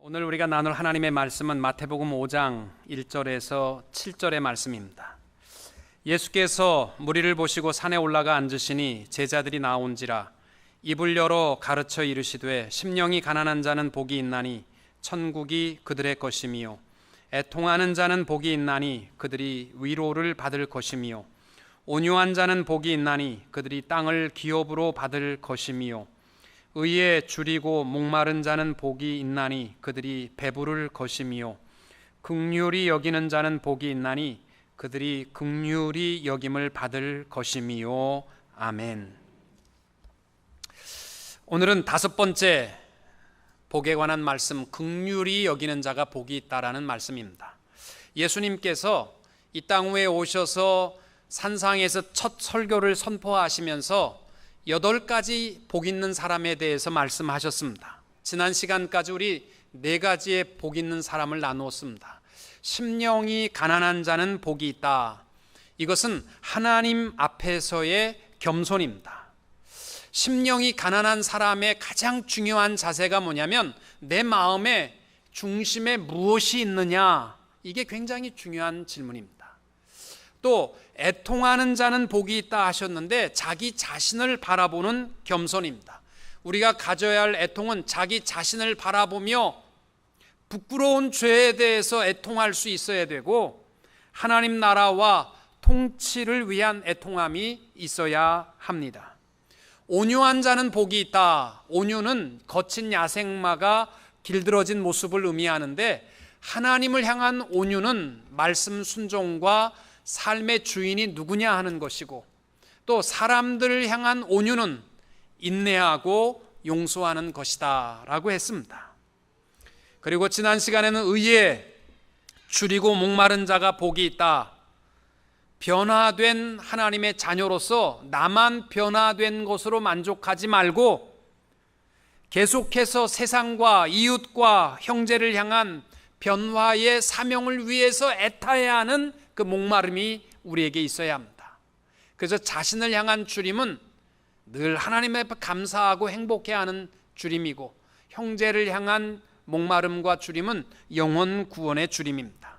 오늘 우리가 나눌 하나님의 말씀은 마태복음 5장 1절에서 7절의 말씀입니다. 예수께서 무리를 보시고 산에 올라가 앉으시니 제자들이 나온지라 입을 열어 가르쳐 이르시되 심령이 가난한 자는 복이 있나니 천국이 그들의 것이미요 애통하는 자는 복이 있나니 그들이 위로를 받을 것이미요 온유한 자는 복이 있나니 그들이 땅을 기업으로 받을 것이미요 의에 줄이고 목마른 자는 복이 있나니 그들이 배부를 것이미요 긍휼히 여기는 자는 복이 있나니 그들이 긍휼히 여김을 받을 것이미요. 아멘. 오늘은 다섯 번째 복에 관한 말씀, 긍휼히 여기는 자가 복이 있다라는 말씀입니다. 예수님께서 이 땅 위에 오셔서 산상에서 첫 설교를 선포하시면서 8가지 복 있는 사람에 대해서 말씀하셨습니다. 지난 시간까지 우리 4가지의 복 있는 사람을 나누었습니다. 심령이 가난한 자는 복이 있다. 이것은 하나님 앞에서의 겸손입니다. 심령이 가난한 사람의 가장 중요한 자세가 뭐냐면 내 마음의 중심에 무엇이 있느냐, 이게 굉장히 중요한 질문입니다. 또 애통하는 자는 복이 있다 하셨는데 자기 자신을 바라보는 겸손입니다. 우리가 가져야 할 애통은 자기 자신을 바라보며 부끄러운 죄에 대해서 애통할 수 있어야 되고 하나님 나라와 통치를 위한 애통함이 있어야 합니다. 온유한 자는 복이 있다. 온유는 거친 야생마가 길들어진 모습을 의미하는데 하나님을 향한 온유는 말씀 순종과 삶의 주인이 누구냐 하는 것이고 또 사람들을 향한 온유는 인내하고 용서하는 것이다 라고 했습니다. 그리고 지난 시간에는 의에 줄이고 목마른 자가 복이 있다. 변화된 하나님의 자녀로서 나만 변화된 것으로 만족하지 말고 계속해서 세상과 이웃과 형제를 향한 변화의 사명을 위해서 애타야 하는 그 목마름이 우리에게 있어야 합니다. 그래서 자신을 향한 줄임은 늘 하나님 앞에 감사하고 행복해하는 줄임이고 형제를 향한 목마름과 줄임은 영혼 구원의 줄임입니다.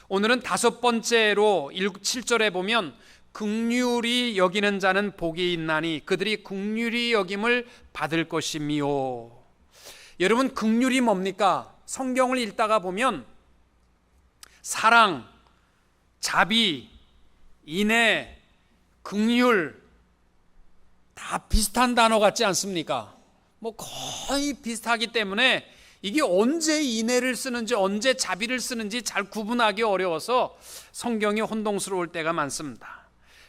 오늘은 5번째로 7절에 보면 긍휼히 여기는 자는 복이 있나니 그들이 긍휼히 여김을 받을 것이미요. 여러분, 긍휼이 뭡니까? 성경을 읽다가 보면 사랑, 자비, 인애, 긍휼 다 비슷한 단어 같지 않습니까? 거의 비슷하기 때문에 이게 언제 인애를 쓰는지 언제 자비를 쓰는지 잘 구분하기 어려워서 성경이 혼동스러울 때가 많습니다.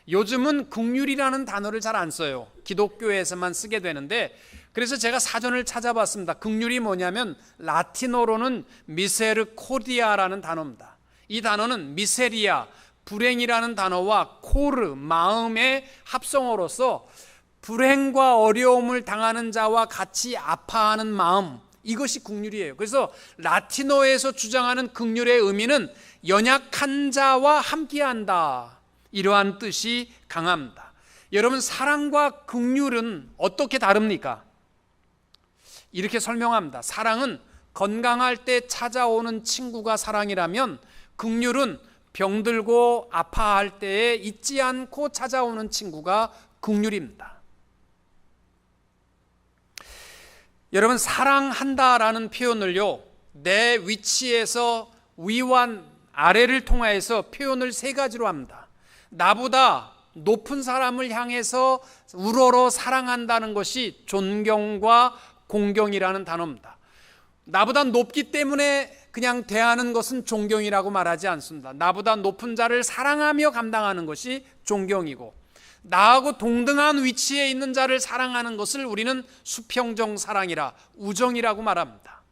요즘은 긍휼이라는 단어를 잘 안 써요. 기독교에서만 쓰게 되는데 그래서 제가 사전을 찾아봤습니다. 긍휼이 뭐냐면 라틴어로는 미세르코디아라는 단어입니다. 이 단어는 미세리아, 불행이라는 단어와 코르, 마음의 합성어로서 불행과 어려움을 당하는 자와 같이 아파하는 마음, 이것이 긍휼이에요. 그래서 라틴어에서 주장하는 긍휼의 의미는 연약한 자와 함께한다, 이러한 뜻이 강합니다. 여러분, 사랑과 긍휼은 어떻게 다릅니까? 이렇게 설명합니다. 사랑은 건강할 때 찾아오는 친구가 사랑이라면 긍휼은 병들고 아파할 때에 잊지 않고 찾아오는 친구가 긍휼입니다. 여러분, 사랑한다라는 표현을요, 내 위치에서 위와 아래를 통하여서 표현을 3가지로 합니다. 나보다 높은 사람을 향해서 우러러 사랑한다는 것이 존경과 공경이라는 단어입니다. 나보다 높기 때문에 그냥 대하는 것은 존경이라고 말하지 않습니다. 나보다 높은 자를 사랑하며 감당하는 것이 존경이고 나하고 동등한 위치에 있는 자를 사랑하는 것을 우리는 수평적 사랑이라, 우정이라고 말합니다.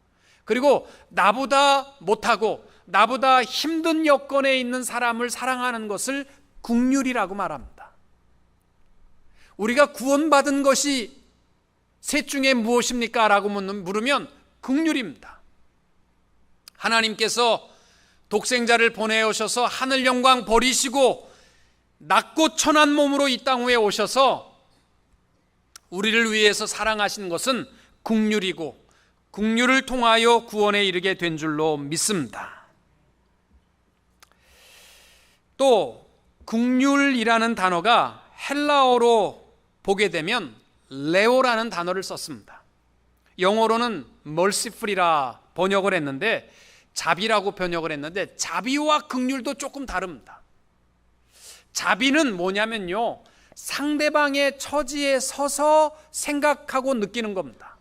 그리고 나보다 못하고 나보다 힘든 여건에 있는 사람을 사랑하는 것을 긍휼이라고 말합니다. 우리가 구원받은 것이 셋 중에 무엇입니까? 라고 물으면 긍휼입니다. 하나님께서 독생자를 보내오셔서 하늘 영광 버리시고 낮고 천한 몸으로 이 땅 위에 오셔서 우리를 위해서 사랑하신 것은 긍휼이고 긍휼을 통하여 구원에 이르게 된 줄로 믿습니다. 또 긍휼이라는 단어가 헬라어로 보게 되면 레오라는 단어를 썼습니다. 영어로는 merciful이라 번역을 했는데, 자비라고 번역을 했는데, 자비와 긍휼도 조금 다릅니다. 자비는 뭐냐면요, 상대방의 처지에 서서 생각하고 느끼는 겁니다.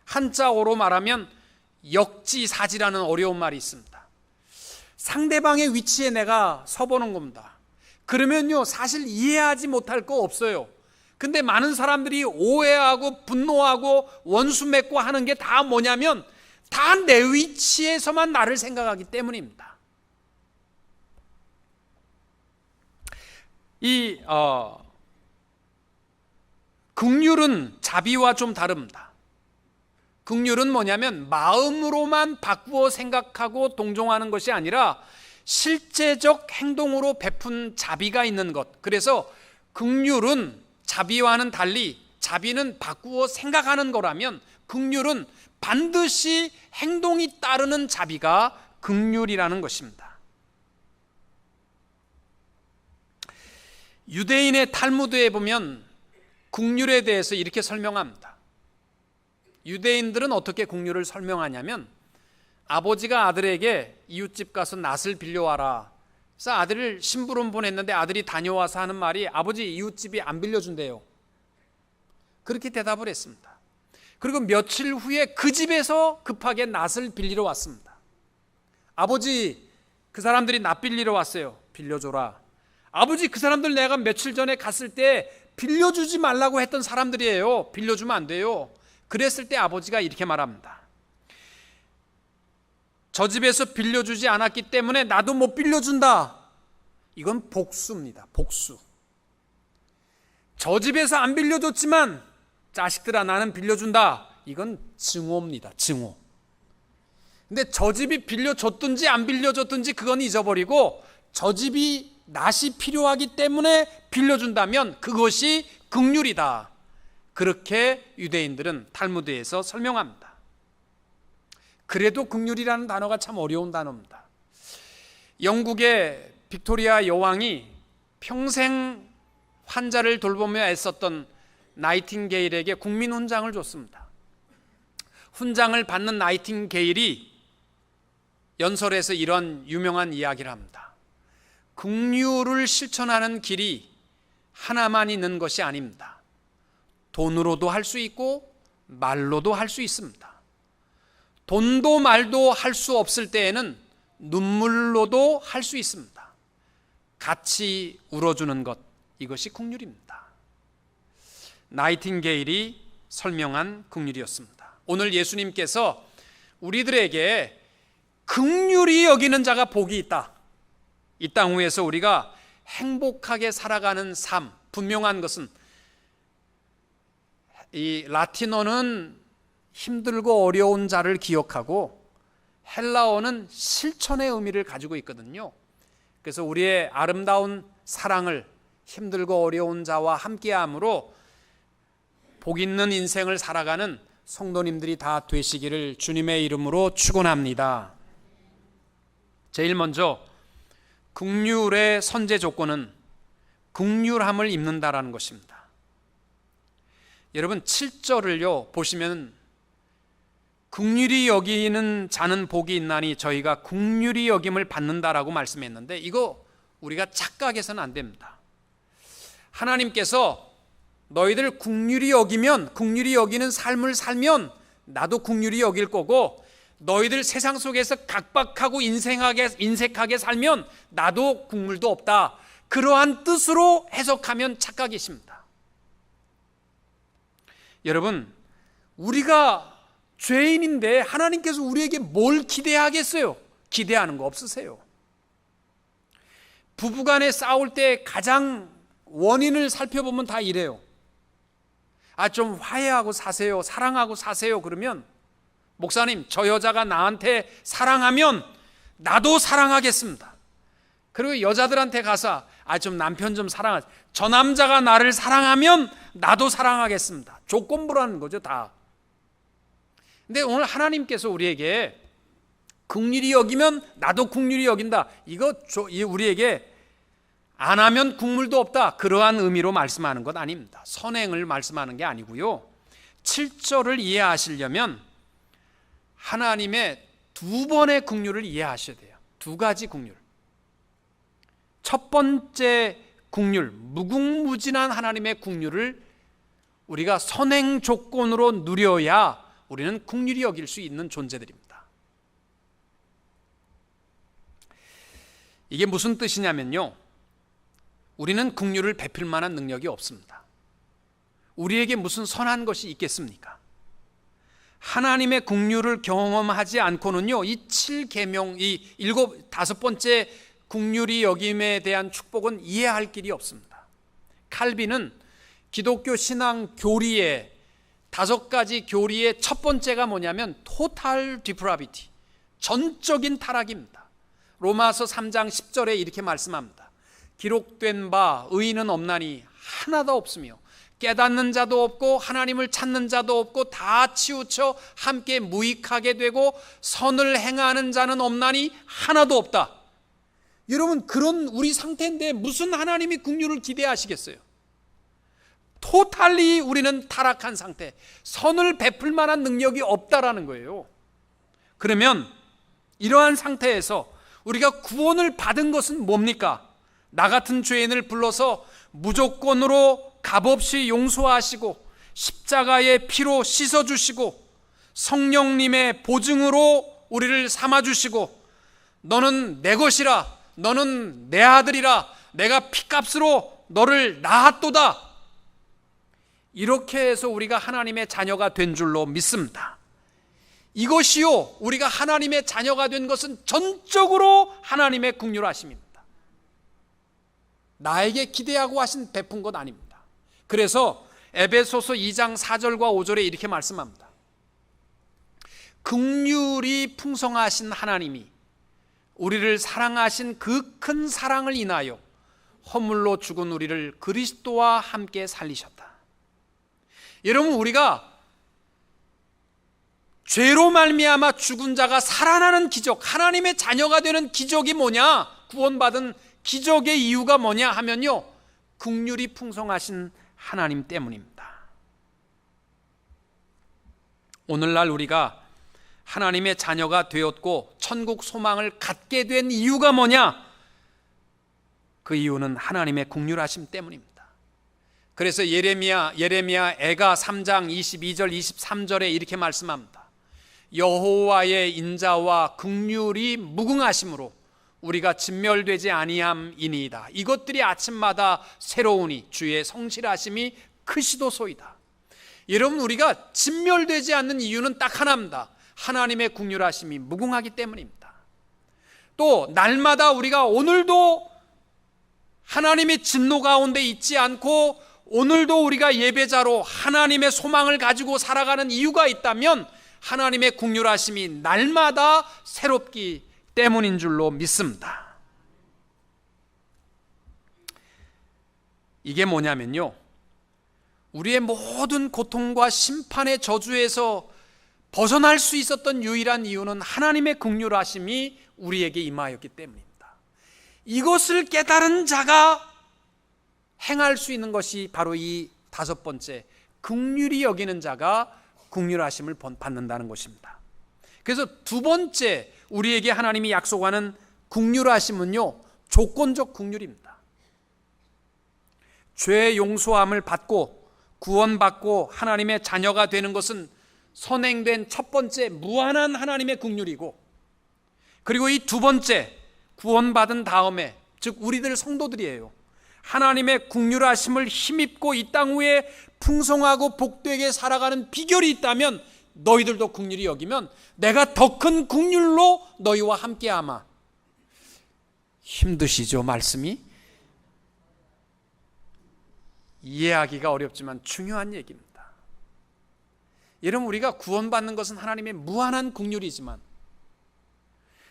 한자어로 말하면 역지사지라는 어려운 말이 있습니다. 상대방의 위치에 내가 서보는 겁니다. 그러면요, 사실 이해하지 못할 거 없어요. 근데 많은 사람들이 오해하고 분노하고 원수 맺고 하는 게 다 뭐냐면, 다 내 위치에서만 나를 생각하기 때문입니다. 이 긍휼은 자비와 좀 다릅니다. 긍휼은 뭐냐면 마음으로만 바꾸어 생각하고 동정하는 것이 아니라 실제적 행동으로 베푼 자비가 있는 것. 그래서 긍휼은 자비와는 달리, 자비는 바꾸어 생각하는 거라면 긍휼은 반드시 행동이 따르는 자비가 긍휼이라는 것입니다. 유대인의 탈무드에 보면 긍휼에 대해서 이렇게 설명합니다. 유대인들은 어떻게 긍휼을 설명하냐면, 아버지가 아들에게 이웃집 가서 낫을 빌려와라. 그래서 아들을 심부름 보냈는데 아들이 다녀와서 하는 말이, 아버지 이웃집이 안 빌려준대요. 그렇게 대답을 했습니다. 그리고 며칠 후에 그 집에서 급하게 낫을 빌리러 왔습니다. 아버지, 그 사람들이 낫 빌리러 왔어요. 빌려줘라. 아버지, 그 사람들 내가 며칠 전에 갔을 때 빌려주지 말라고 했던 사람들이에요. 빌려주면 안 돼요. 그랬을 때 아버지가 이렇게 말합니다. 저 집에서 빌려주지 않았기 때문에 나도 못 빌려준다. 이건 복수입니다. 복수. 저 집에서 안 빌려줬지만 자식들아 나는 빌려준다. 이건 증오입니다. 증오. 근데 저 집이 빌려줬든지 안 빌려줬든지 그건 잊어버리고, 저 집이 낫이 필요하기 때문에 빌려준다면 그것이 긍휼이다. 그렇게 유대인들은 탈무드에서 설명합니다. 그래도 긍휼이라는 단어가 참 어려운 단어입니다. 영국의 빅토리아 여왕이 평생 환자를 돌보며 애썼던 나이팅게일에게 국민 훈장을 줬습니다. 훈장을 받는 나이팅게일이 연설에서 이런 유명한 이야기를 합니다. 긍휼을 실천하는 길이 하나만 있는 것이 아닙니다. 돈으로도 할 수 있고 말로도 할 수 있습니다. 돈도 말도 할 수 없을 때에는 눈물로도 할 수 있습니다. 같이 울어주는 것, 이것이 긍휼입니다. 나이팅게일이 설명한 긍휼이었습니다. 오늘 예수님께서 우리들에게 긍휼히 여기는 자가 복이 있다. 이 땅 위에서 우리가 행복하게 살아가는 삶, 분명한 것은, 이 라틴어는 힘들고 어려운 자를 기억하고 헬라어는 실천의 의미를 가지고 있거든요. 그래서 우리의 아름다운 사랑을 힘들고 어려운 자와 함께함으로 복 있는 인생을 살아가는 성도님들이 다 되시기를 주님의 이름으로 축원합니다. 제일 먼저 긍휼의 선제 조건은 긍휼함을 입는다라는 것입니다. 여러분 7절을요 보시면, 긍휼히 여기는 자는 복이 있나니 저희가 긍휼히 여김을 받는다라고 말씀했는데, 이거 우리가 착각해서는 안 됩니다. 하나님께서 너희들 긍휼히 여기면, 긍휼히 여기는 삶을 살면 나도 긍휼히 여길 거고, 너희들 세상 속에서 각박하고 인색하게 살면 나도 국물도 없다. 그러한 뜻으로 해석하면 착각이십니다. 여러분, 우리가 죄인인데 하나님께서 우리에게 뭘 기대하겠어요? 기대하는 거 없으세요? 부부간에 싸울 때 가장 원인을 살펴보면 다 이래요. 좀 화해하고 사세요, 사랑하고 사세요. 그러면, 목사님, 저 여자가 나한테 사랑하면 나도 사랑하겠습니다. 그리고 여자들한테 가서 좀 남편 좀 사랑하세요. 저 남자가 나를 사랑하면 나도 사랑하겠습니다. 조건부라는 거죠, 다. 근데 오늘 하나님께서 우리에게 긍휼히 여기면 나도 긍휼히 여긴다, 이거 우리에게 안 하면 국물도 없다, 그러한 의미로 말씀하는 것 아닙니다. 선행을 말씀하는 게 아니고요. 7절을 이해하시려면 하나님의 두 번의 긍휼을 이해하셔야 돼요. 두 가지 긍휼. 첫 번째 긍휼, 무궁무진한 하나님의 긍휼을 우리가 선행 조건으로 누려야 우리는 긍휼히 여길 수 있는 존재들입니다. 이게 무슨 뜻이냐면요, 우리는 긍휼을 베풀 만한 능력이 없습니다. 우리에게 무슨 선한 것이 있겠습니까? 하나님의 긍휼을 경험하지 않고는요, 이 7계명, 이 다섯 번째 긍휼히 여김에 대한 축복은 이해할 길이 없습니다. 칼빈은 기독교 신앙 교리의 5가지 교리의 첫 번째가 뭐냐면 토탈 디프라비티, 전적인 타락입니다. 로마서 3장 10절에 이렇게 말씀합니다. 기록된 바 의인은 없나니 하나도 없으며 깨닫는 자도 없고 하나님을 찾는 자도 없고 다 치우쳐 함께 무익하게 되고 선을 행하는 자는 없나니 하나도 없다. 여러분, 그런 우리 상태인데 무슨 하나님이 긍휼을 기대하시겠어요? 토탈리 우리는 타락한 상태, 선을 베풀 만한 능력이 없다라는 거예요. 그러면 이러한 상태에서 우리가 구원을 받은 것은 뭡니까? 나 같은 죄인을 불러서 무조건으로 값없이 용서하시고 십자가의 피로 씻어주시고 성령님의 보증으로 우리를 삼아주시고 너는 내 것이라, 너는 내 아들이라, 내가 피값으로 너를 낳았도다, 이렇게 해서 우리가 하나님의 자녀가 된 줄로 믿습니다. 이것이요, 우리가 하나님의 자녀가 된 것은 전적으로 하나님의 긍휼하심입니다. 나에게 기대하고 하신 베푼 것 아닙니다. 그래서 에베소서 2장 4절과 5절에 이렇게 말씀합니다. 긍휼이 풍성하신 하나님이 우리를 사랑하신 그 큰 사랑을 인하여 허물로 죽은 우리를 그리스도와 함께 살리셨다. 여러분, 우리가 죄로 말미암아 죽은 자가 살아나는 기적, 하나님의 자녀가 되는 기적이 뭐냐, 구원받은 기적의 이유가 뭐냐 하면요, 긍휼이 풍성하신 하나님 때문입니다. 오늘날 우리가 하나님의 자녀가 되었고 천국 소망을 갖게 된 이유가 뭐냐? 그 이유는 하나님의 긍휼하심 때문입니다. 그래서 예레미야 애가 3장 22절 23절에 이렇게 말씀합니다. 여호와의 인자와 긍휼이 무궁하심으로 우리가 진멸되지 아니함이니이다. 이것들이 아침마다 새로우니 주의 성실하심이 크시도소이다. 여러분, 우리가 진멸되지 않는 이유는 딱 하나입니다. 하나님의 긍휼하심이 무궁하기 때문입니다. 또 날마다 우리가 오늘도 하나님의 진노 가운데 있지 않고 오늘도 우리가 예배자로 하나님의 소망을 가지고 살아가는 이유가 있다면 하나님의 긍휼하심이 날마다 새롭기 때문인 줄로 믿습니다. 이게 뭐냐면요, 우리의 모든 고통과 심판의 저주에서 벗어날 수 있었던 유일한 이유는 하나님의 긍휼하심이 우리에게 임하였기 때문입니다. 이것을 깨달은 자가 행할 수 있는 것이 바로 이 5번째, 긍휼히 여기는 자가 긍휼하심을 받는다는 것입니다. 그래서 2번째 우리에게 하나님이 약속하는 긍휼하심은요, 조건적 긍휼입니다. 죄 용서함을 받고 구원받고 하나님의 자녀가 되는 것은 선행된 첫 번째 무한한 하나님의 긍휼이고, 그리고 이 2번째 구원받은 다음에, 즉 우리들 성도들이에요, 하나님의 긍휼하심을 힘입고 이 땅 위에 풍성하고 복되게 살아가는 비결이 있다면 너희들도 긍휼히 여기면 내가 더 큰 긍휼로 너희와 함께하마. 힘드시죠? 말씀이 이해하기가 어렵지만 중요한 얘기입니다. 여러분, 우리가 구원받는 것은 하나님의 무한한 긍휼이지만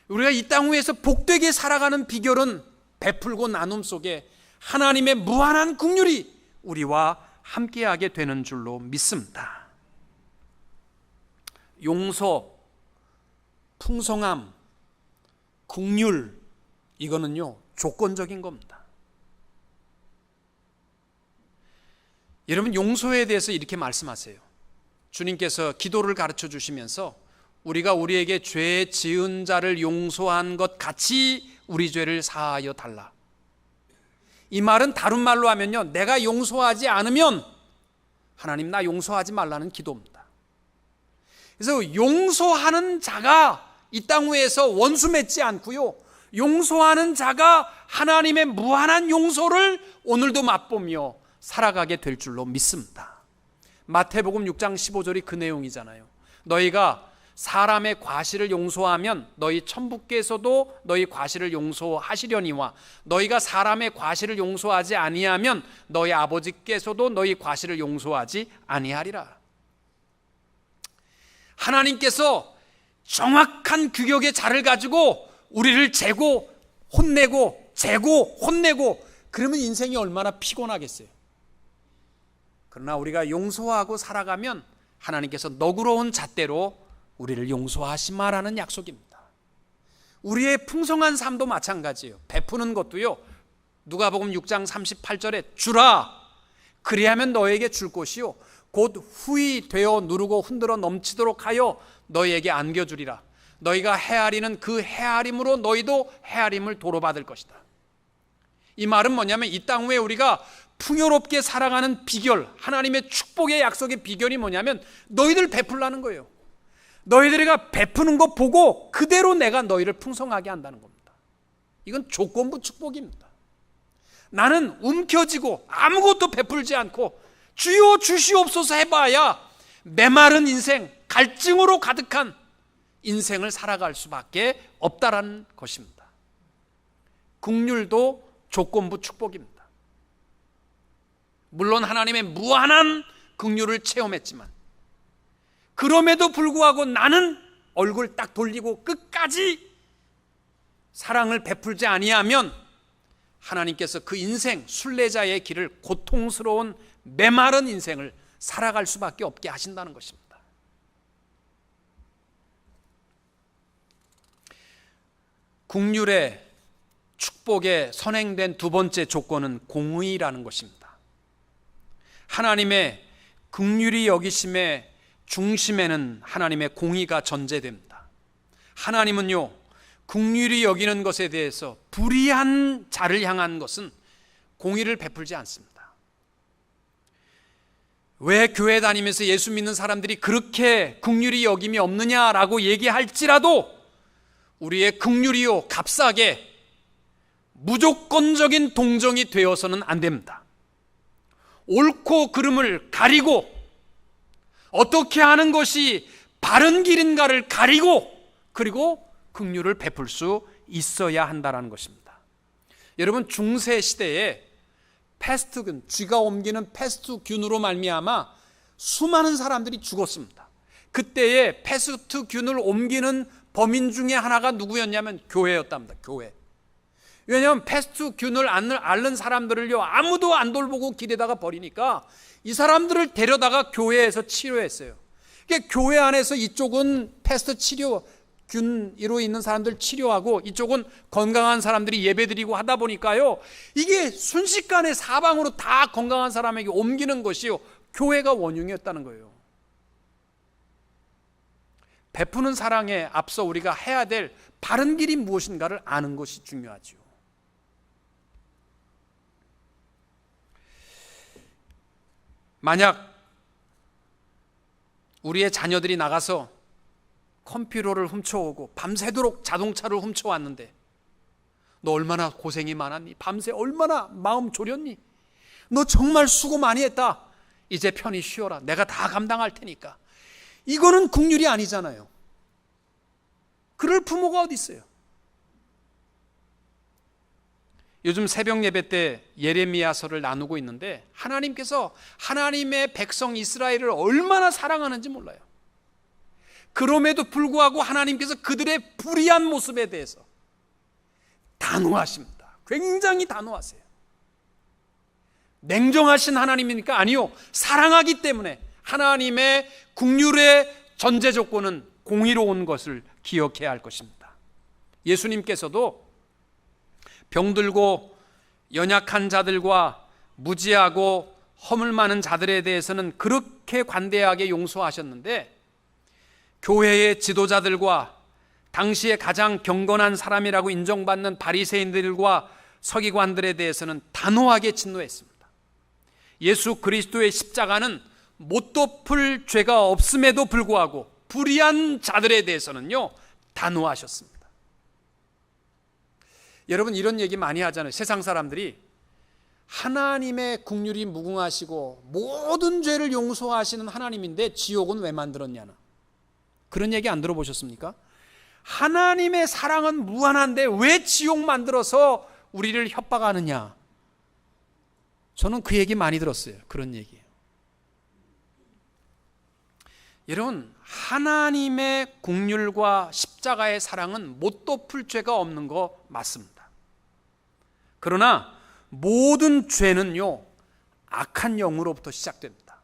우리가 이 땅 위에서 복되게 살아가는 비결은 베풀고 나눔 속에 하나님의 무한한 긍휼이 우리와 함께하게 되는 줄로 믿습니다. 용서, 풍성함, 긍휼, 이거는요 조건적인 겁니다. 여러분, 용서에 대해서 이렇게 말씀하세요. 주님께서 기도를 가르쳐 주시면서 우리가 우리에게 죄 지은 자를 용서한 것 같이 우리 죄를 사하여 달라. 이 말은 다른 말로 하면요, 내가 용서하지 않으면 하나님 나 용서하지 말라는 기도입니다. 그래서 용서하는 자가 이 땅 위에서 원수 맺지 않고요, 용서하는 자가 하나님의 무한한 용서를 오늘도 맛보며 살아가게 될 줄로 믿습니다. 마태복음 6장 15절이 그 내용이잖아요. 너희가 사람의 과실을 용서하면 너희 천부께서도 너희 과실을 용서하시려니와 너희가 사람의 과실을 용서하지 아니하면 너희 아버지께서도 너희 과실을 용서하지 아니하리라. 하나님께서 정확한 규격의 자를 가지고 우리를 재고 혼내고 재고 혼내고 그러면 인생이 얼마나 피곤하겠어요. 그러나 우리가 용서하고 살아가면 하나님께서 너그러운 잣대로 우리를 용서하시마라는 약속입니다. 우리의 풍성한 삶도 마찬가지예요. 베푸는 것도요, 누가복음 6장 38절에 주라 그리하면 너에게 줄 것이요 곧 후히 되어 누르고 흔들어 넘치도록 하여 너희에게 안겨주리라. 너희가 헤아리는 그 헤아림으로 너희도 헤아림을 도로받을 것이다. 이 말은 뭐냐면 이 땅 위에 우리가 풍요롭게 살아가는 비결, 하나님의 축복의 약속의 비결이 뭐냐면 너희들 베풀라는 거예요. 너희들이가 베푸는 거 보고 그대로 내가 너희를 풍성하게 한다는 겁니다. 이건 조건부 축복입니다. 나는 움켜쥐고 아무것도 베풀지 않고 주여 주시옵소서 해봐야 메마른 인생, 갈증으로 가득한 인생을 살아갈 수밖에 없다라는 것입니다. 긍휼도 조건부 축복입니다. 물론 하나님의 무한한 긍휼을 체험했지만 그럼에도 불구하고 나는 얼굴 딱 돌리고 끝까지 사랑을 베풀지 아니하면 하나님께서 그 인생, 순례자의 길을 고통스러운 메마른 인생을 살아갈 수밖에 없게 하신다는 것입니다. 긍휼의 축복에 선행된 두 번째 조건은 공의라는 것입니다. 하나님의 긍휼히 여기심의 중심에는 하나님의 공의가 전제됩니다. 하나님은요, 긍휼히 여기는 것에 대해서 불의한 자를 향한 것은 공의를 베풀지 않습니다. 왜 교회 다니면서 예수 믿는 사람들이 그렇게 긍휼히 여김이 없느냐라고 얘기할지라도 우리의 긍휼이요 값싸게 무조건적인 동정이 되어서는 안 됩니다. 옳고 그름을 가리고 어떻게 하는 것이 바른 길인가를 가리고 그리고 긍휼을 베풀 수 있어야 한다는 것입니다. 여러분, 중세 시대에 패스트균, 쥐가 옮기는 패스트균으로 말미암아 수많은 사람들이 죽었습니다. 그때에 패스트균을 옮기는 범인 중에 하나가 누구였냐면 교회였답니다. 교회. 왜냐하면 패스트균을 앓는 사람들을요 아무도 안 돌보고 길에다가 버리니까 이 사람들을 데려다가 교회에서 치료했어요. 그러니까 교회 안에서 이쪽은 패스트 치료 균으로 있는 사람들 치료하고 이쪽은 건강한 사람들이 예배드리고 하다 보니까요 이게 순식간에 사방으로 다 건강한 사람에게 옮기는 것이요 교회가 원흉이었다는 거예요. 베푸는 사랑에 앞서 우리가 해야 될 바른 길이 무엇인가를 아는 것이 중요하죠. 만약 우리의 자녀들이 나가서 컴퓨터를 훔쳐오고 밤새도록 자동차를 훔쳐왔는데 너 얼마나 고생이 많았니? 밤새 얼마나 마음 졸였니? 너 정말 수고 많이 했다. 이제 편히 쉬어라. 내가 다 감당할 테니까. 이거는 긍휼이 아니잖아요. 그럴 부모가 어디 있어요? 요즘 새벽 예배 때 예레미야서를 나누고 있는데 하나님께서 하나님의 백성 이스라엘을 얼마나 사랑하는지 몰라요. 그럼에도 불구하고 하나님께서 그들의 불의한 모습에 대해서 단호하십니다. 굉장히 단호하세요. 냉정하신 하나님이니까 아니요, 사랑하기 때문에 하나님의 긍휼의 전제 조건은 공의로운 것을 기억해야 할 것입니다. 예수님께서도 병들고 연약한 자들과 무지하고 허물 많은 자들에 대해서는 그렇게 관대하게 용서하셨는데, 교회의 지도자들과 당시에 가장 경건한 사람이라고 인정받는 바리새인들과 서기관들에 대해서는 단호하게 진노했습니다. 예수 그리스도의 십자가는 못 덮을 죄가 없음에도 불구하고 불의한 자들에 대해서는요, 단호하셨습니다. 여러분, 이런 얘기 많이 하잖아요. 세상 사람들이 하나님의 긍휼이 무궁하시고 모든 죄를 용서하시는 하나님인데 지옥은 왜 만들었냐나, 그런 얘기 안 들어보셨습니까? 하나님의 사랑은 무한한데 왜 지옥 만들어서 우리를 협박하느냐. 저는 그 얘기 많이 들었어요. 그런 얘기예요. 여러분, 하나님의 긍휼과 십자가의 사랑은 못 덮을 죄가 없는 거 맞습니다. 그러나 모든 죄는요, 악한 영으로부터 시작됩니다.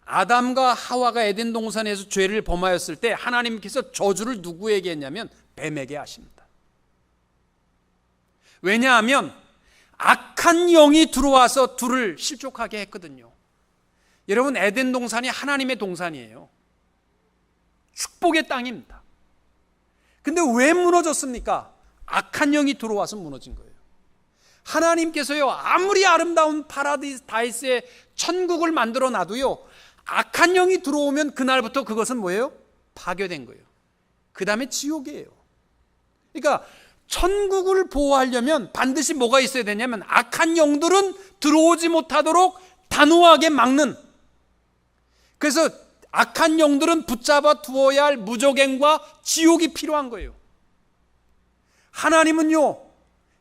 아담과 하와가 에덴 동산에서 죄를 범하였을 때 하나님께서 저주를 누구에게 했냐면 뱀에게 하십니다. 왜냐하면 악한 영이 들어와서 둘을 실족하게 했거든요. 여러분, 에덴 동산이 하나님의 동산이에요. 축복의 땅입니다. 근데 왜 무너졌습니까? 악한 영이 들어와서 무너진 거예요. 하나님께서요, 아무리 아름다운 파라다이스의 천국을 만들어 놔도요, 악한 영이 들어오면 그날부터 그것은 뭐예요? 파괴된 거예요. 그 다음에 지옥이에요. 그러니까 천국을 보호하려면 반드시 뭐가 있어야 되냐면 악한 영들은 들어오지 못하도록 단호하게 막는, 그래서 악한 영들은 붙잡아 두어야 할 무저갱과 지옥이 필요한 거예요. 하나님은요,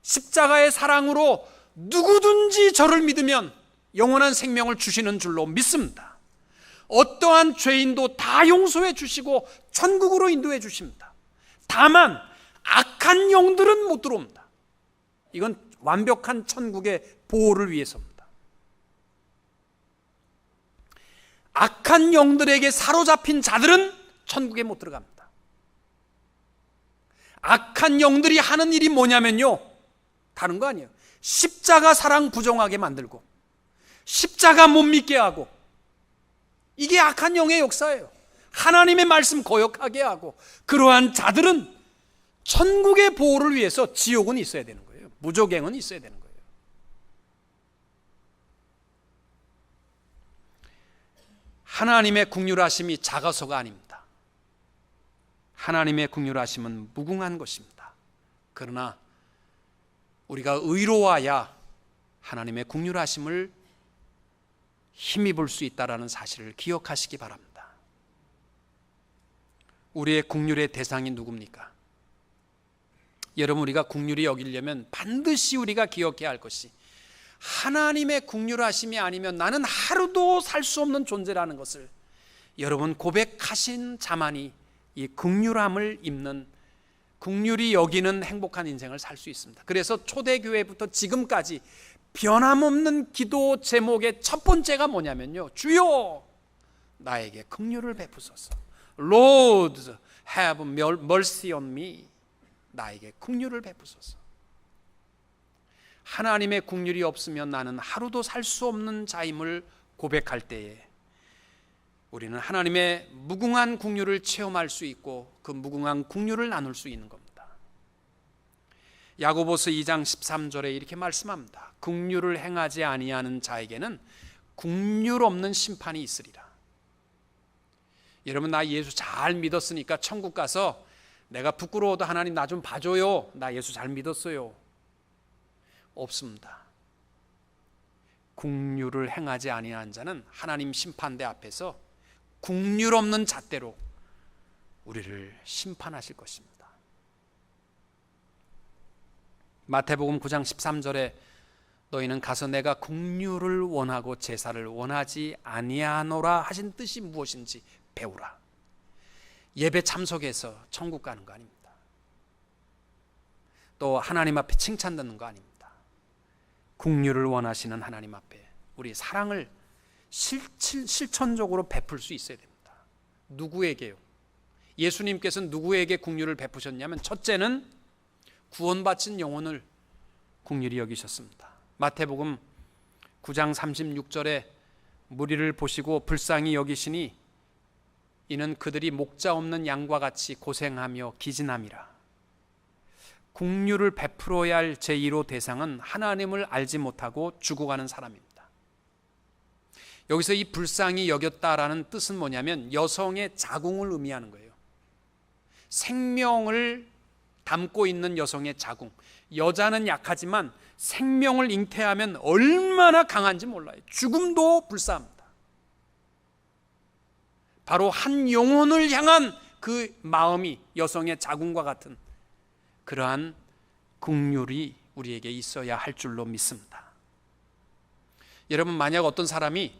십자가의 사랑으로 누구든지 저를 믿으면 영원한 생명을 주시는 줄로 믿습니다. 어떠한 죄인도 다 용서해 주시고 천국으로 인도해 주십니다. 다만 악한 영들은 못 들어옵니다. 이건 완벽한 천국의 보호를 위해서입니다. 악한 영들에게 사로잡힌 자들은 천국에 못 들어갑니다. 악한 영들이 하는 일이 뭐냐면요, 다른 거 아니에요. 십자가 사랑 부정하게 만들고 십자가 못 믿게 하고, 이게 악한 영의 역사예요. 하나님의 말씀 거역하게 하고, 그러한 자들은 천국의 보호를 위해서 지옥은 있어야 되는 거예요. 무저갱은 있어야 되는 거예요. 하나님의 긍휼하심이 작아서가 아닙니다. 하나님의 긍휼하심은 무궁한 것입니다. 그러나 우리가 의로워야 하나님의 긍휼하심을 힘입을 수 있다는 사실을 기억하시기 바랍니다. 우리의 긍휼의 대상이 누굽니까? 여러분, 우리가 긍휼히 여기려면 반드시 우리가 기억해야 할 것이, 하나님의 긍휼하심이 아니면 나는 하루도 살 수 없는 존재라는 것을 여러분 고백하신 자만이 이 긍휼함을 입는, 긍휼히 여기는 행복한 인생을 살 수 있습니다. 그래서 초대교회부터 지금까지 변함없는 기도 제목의 첫 번째가 뭐냐면요, 주여 나에게 긍휼을 베푸소서. Lord have mercy on me. 나에게 긍휼을 베푸소서. 하나님의 긍휼이 없으면 나는 하루도 살 수 없는 자임을 고백할 때에 우리는 하나님의 무궁한 긍휼을 체험할 수 있고 그 무궁한 긍휼을 나눌 수 있는 겁니다. 야고보서 2장 13절에 이렇게 말씀합니다. 긍휼을 행하지 아니하는 자에게는 긍휼 없는 심판이 있으리라. 여러분, 나 예수 잘 믿었으니까 천국 가서 내가 부끄러워도 하나님 나 좀 봐줘요, 나 예수 잘 믿었어요, 없습니다. 긍휼을 행하지 아니한 자는 하나님 심판대 앞에서 긍휼 없는 잣대로 우리를 심판하실 것입니다. 마태복음 9장 13절에 너희는 가서 내가 긍휼을 원하고 제사를 원하지 아니하노라 하신 뜻이 무엇인지 배우라. 예배 참석해서 천국 가는 거 아닙니다. 또 하나님 앞에 칭찬 듣는 거 아닙니다. 긍휼을 원하시는 하나님 앞에 우리 사랑을 실천적으로 베풀 수 있어야 됩니다. 누구에게요? 예수님께서는 누구에게 긍휼을 베푸셨냐면 첫째는 구원받은 영혼을 긍휼히 여기셨습니다. 마태복음 9장 36절에 무리를 보시고 불쌍히 여기시니 이는 그들이 목자 없는 양과 같이 고생하며 기진함이라. 긍휼을 베풀어야 할 제1호 대상은 하나님을 알지 못하고 죽어가는 사람입니다. 여기서 이 불쌍히 여겼다라는 뜻은 뭐냐면 여성의 자궁을 의미하는 거예요. 생명을 담고 있는 여성의 자궁. 여자는 약하지만 생명을 잉태하면 얼마나 강한지 몰라요. 죽음도 불사합니다. 바로 한 영혼을 향한 그 마음이 여성의 자궁과 같은 그러한 긍휼이 우리에게 있어야 할 줄로 믿습니다. 여러분, 만약 어떤 사람이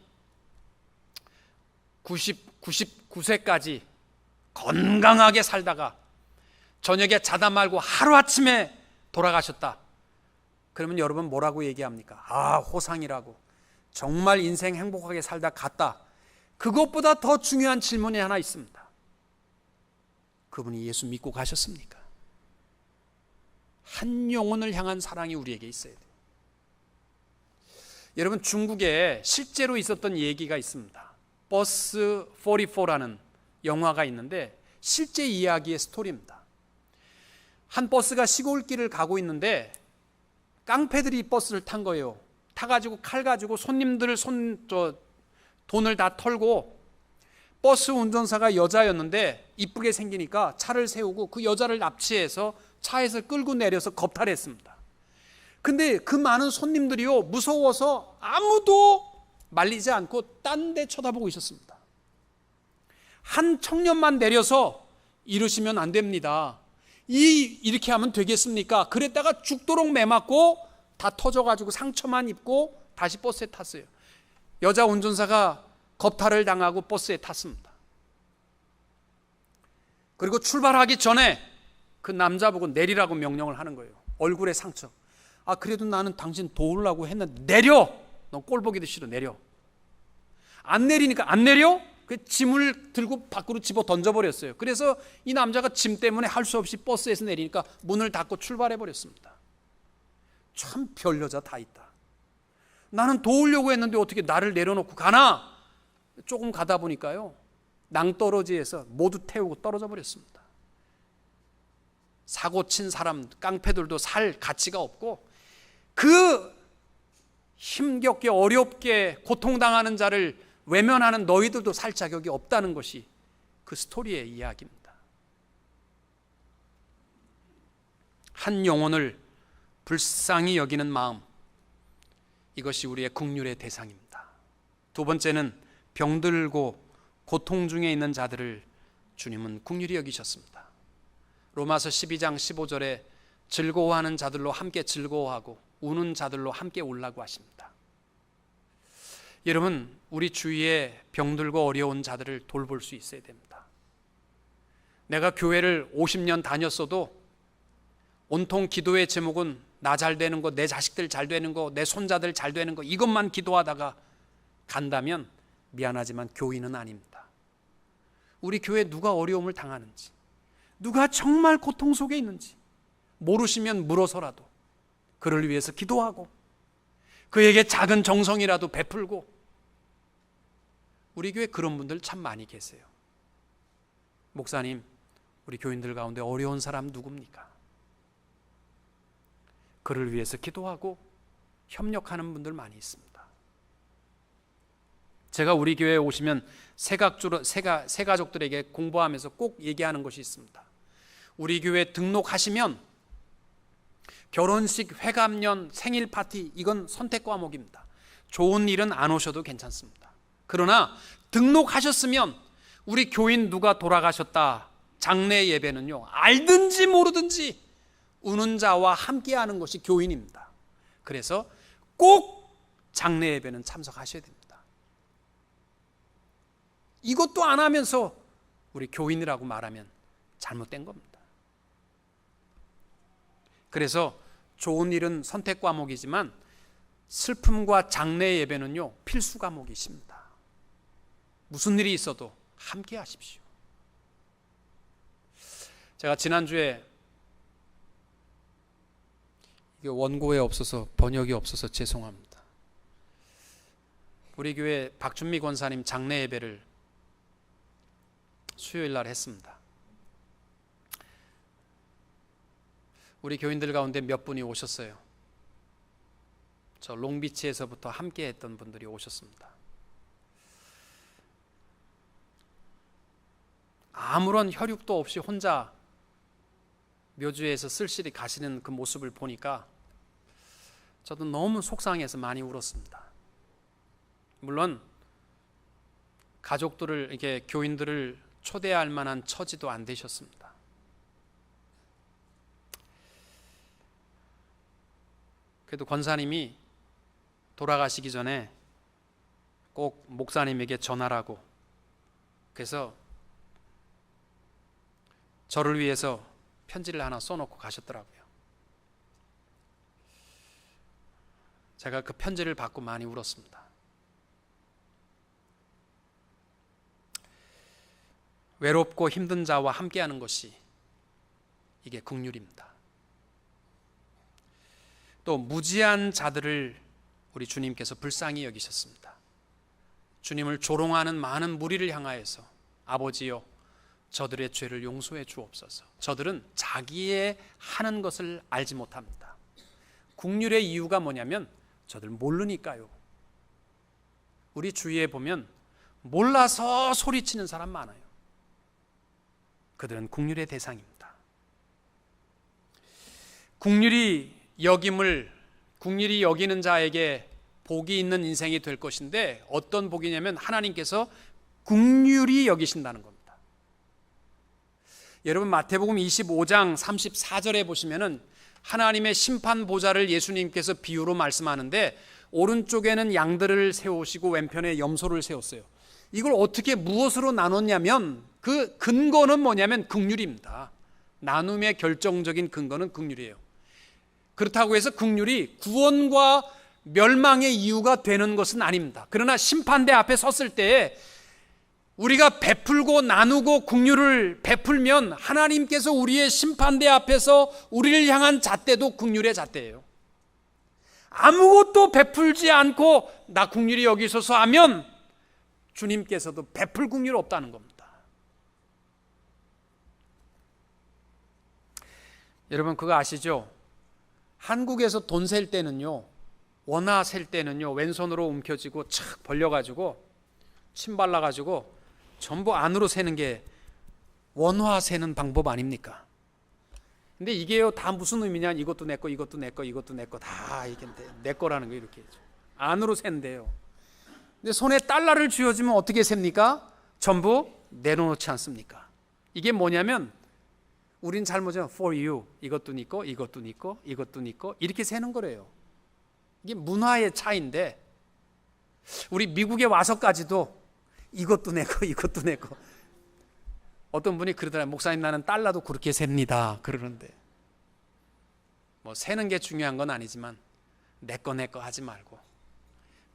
99세까지 건강하게 살다가 저녁에 자다 말고 하루아침에 돌아가셨다. 그러면 여러분 뭐라고 얘기합니까? 아, 호상이라고. 정말 인생 행복하게 살다 갔다. 그것보다 더 중요한 질문이 하나 있습니다. 그분이 예수 믿고 가셨습니까? 한 영혼을 향한 사랑이 우리에게 있어야 돼요. 여러분, 중국에 실제로 있었던 얘기가 있습니다. 버스 44라는 영화가 있는데 실제 이야기의 스토리입니다. 한 버스가 시골길을 가고 있는데 깡패들이 버스를 탄 거예요. 타가지고 칼 가지고 손님들 돈을 다 털고, 버스 운전사가 여자였는데 이쁘게 생기니까 차를 세우고 그 여자를 납치해서 차에서 끌고 내려서 겁탈했습니다. 근데 그 많은 손님들이요, 무서워서 아무도 말리지 않고 딴 데 쳐다보고 있었습니다. 한 청년만 내려서 이러시면 안 됩니다. 이렇게 하면 되겠습니까? 그랬다가 죽도록 매맞고 다 터져가지고 상처만 입고 다시 버스에 탔어요. 여자 운전사가 겁탈을 당하고 버스에 탔습니다. 그리고 출발하기 전에 그 남자 보고 내리라고 명령을 하는 거예요. 얼굴에 상처. 아, 그래도 나는 당신 도우려고 했는데 내려! 너 꼴 보기도 싫어, 내려. 안 내리니까 안 내려? 그 짐을 들고 밖으로 집어 던져버렸어요. 그래서 이 남자가 짐 때문에 할 수 없이 버스에서 내리니까 문을 닫고 출발해버렸습니다. 참 별 여자 다 있다. 나는 도우려고 했는데 어떻게 나를 내려놓고 가나? 조금 가다 보니까요, 낭떠러지에서 모두 태우고 떨어져 버렸습니다. 사고 친 사람, 깡패들도 살 가치가 없고, 그 힘겹게 어렵게 고통당하는 자를 외면하는 너희들도 살 자격이 없다는 것이 그 스토리의 이야기입니다. 한 영혼을 불쌍히 여기는 마음, 이것이 우리의 긍휼의 대상입니다. 두 번째는 병들고 고통 중에 있는 자들을 주님은 긍휼히 여기셨습니다. 로마서 12장 15절에 즐거워하는 자들로 함께 즐거워하고 우는 자들로 함께 울라고 하십니다. 여러분, 우리 주위에 병들고 어려운 자들을 돌볼 수 있어야 됩니다. 내가 교회를 50년 다녔어도 온통 기도의 제목은 나 잘 되는 거, 내 자식들 잘 되는 거, 내 손자들 잘 되는 거, 이것만 기도하다가 간다면 미안하지만 교인은 아닙니다. 우리 교회에 누가 어려움을 당하는지, 누가 정말 고통 속에 있는지 모르시면 물어서라도 그를 위해서 기도하고 그에게 작은 정성이라도 베풀고. 우리 교회 그런 분들 참 많이 계세요. 목사님, 우리 교인들 가운데 어려운 사람 누굽니까? 그를 위해서 기도하고 협력하는 분들 많이 있습니다. 제가 우리 교회에 오시면 새가족들에게 공부하면서 꼭 얘기하는 것이 있습니다. 우리 교회 등록하시면 결혼식, 회갑년, 생일 파티, 이건 선택 과목입니다. 좋은 일은 안 오셔도 괜찮습니다. 그러나 등록하셨으면 우리 교인 누가 돌아가셨다, 장례 예배는요, 알든지 모르든지 우는 자와 함께하는 것이 교인입니다. 그래서 꼭 장례 예배는 참석하셔야 됩니다. 이것도 안 하면서 우리 교인이라고 말하면 잘못된 겁니다. 그래서 좋은 일은 선택 과목이지만 슬픔과 장례 예배는요, 필수 과목이십니다. 무슨 일이 있어도 함께 하십시오. 제가 지난주에 이게 원고에 없어서 번역이 없어서 죄송합니다. 우리 교회 박준미 권사님 장례 예배를 수요일 날 했습니다. 우리 교인들 가운데 몇 분이 오셨어요. 저 롱비치에서부터 함께 했던 분들이 오셨습니다. 아무런 혈육도 없이 혼자 묘주에서 쓸쓸히 가시는 그 모습을 보니까 저도 너무 속상해서 많이 울었습니다. 물론 가족들을, 이렇게 교인들을 초대할 만한 처지도 안 되셨습니다. 그래도 권사님이 돌아가시기 전에 꼭 목사님에게 전하라고, 그래서 저를 위해서 편지를 하나 써놓고 가셨더라고요. 제가 그 편지를 받고 많이 울었습니다. 외롭고 힘든 자와 함께하는 것이 이게 긍휼입니다. 또 무지한 자들을 우리 주님께서 불쌍히 여기셨습니다. 주님을 조롱하는 많은 무리를 향하여서 아버지여 저들의 죄를 용서해 주옵소서. 저들은 자기의 하는 것을 알지 못합니다. 긍휼의 이유가 뭐냐면 저들 모르니까요. 우리 주위에 보면 몰라서 소리치는 사람 많아요. 그들은 긍휼의 대상입니다. 긍휼히 여기는 자에게 복이 있는 인생이 될 것인데, 어떤 복이냐면 하나님께서 긍휼히 여기신다는 겁니다. 여러분 마태복음 25장 34절에 보시면은 하나님의 심판 보좌를 예수님께서 비유로 말씀하는데, 오른쪽에는 양들을 세우시고 왼편에 염소를 세웠어요. 이걸 어떻게 무엇으로 나눴냐면 그 근거는 뭐냐면 긍휼입니다. 나눔의 결정적인 근거는 긍휼이에요. 그렇다고 해서 긍휼이 구원과 멸망의 이유가 되는 것은 아닙니다. 그러나 심판대 앞에 섰을 때 우리가 베풀고 나누고 긍휼을 베풀면 하나님께서 우리의 심판대 앞에서 우리를 향한 잣대도 긍휼의 잣대예요. 아무것도 베풀지 않고 나 긍휼히 여기소서 하면 주님께서도 베풀 긍휼 없다는 겁니다. 여러분 그거 아시죠? 한국에서 돈 셀 때는요, 원화 셀 때는요, 왼손으로 움켜쥐고 착 벌려가지고 침 발라가지고 전부 안으로 세는 게 원화 세는 방법 아닙니까? 근데 이게요 다 무슨 의미냐? 이것도 내 거, 이것도 내 거, 이것도 내 거, 다 이게 내 거라는 거 이렇게 안으로 센대요. 근데 손에 달러를 쥐어주면 어떻게 셉니까? 전부 내려놓지 않습니까? 이게 뭐냐면 우린 잘못하면 for you, 이것도 네 거, 이것도 네 거, 이것도 네 거, 이렇게 세는 거래요. 이게 문화의 차이인데, 우리 미국에 와서까지도 이것도 내 거, 이것도 내 거. 어떤 분이 그러더라고요. 목사님 나는 달러도 그렇게 셉니다 그러는데, 뭐 세는 게 중요한 건 아니지만 내 거 하지 말고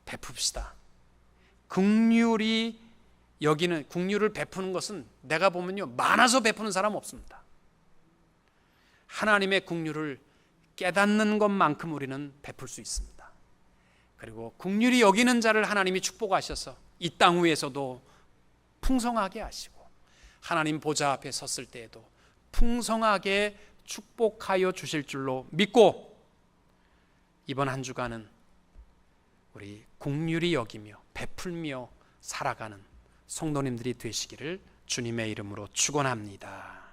베풉시다. 긍휼을 베푸는 것은 내가 보면요 많아서 베푸는 사람 없습니다. 하나님의 긍휼을 깨닫는 것만큼 우리는 베풀 수 있습니다. 그리고 긍휼히 여기는 자를 하나님이 축복하셔서 이 땅 위에서도 풍성하게 하시고 하나님 보좌 앞에 섰을 때에도 풍성하게 축복하여 주실 줄로 믿고, 이번 한 주간은 우리 긍휼히 여기며 베풀며 살아가는 성도님들이 되시기를 주님의 이름으로 축원합니다.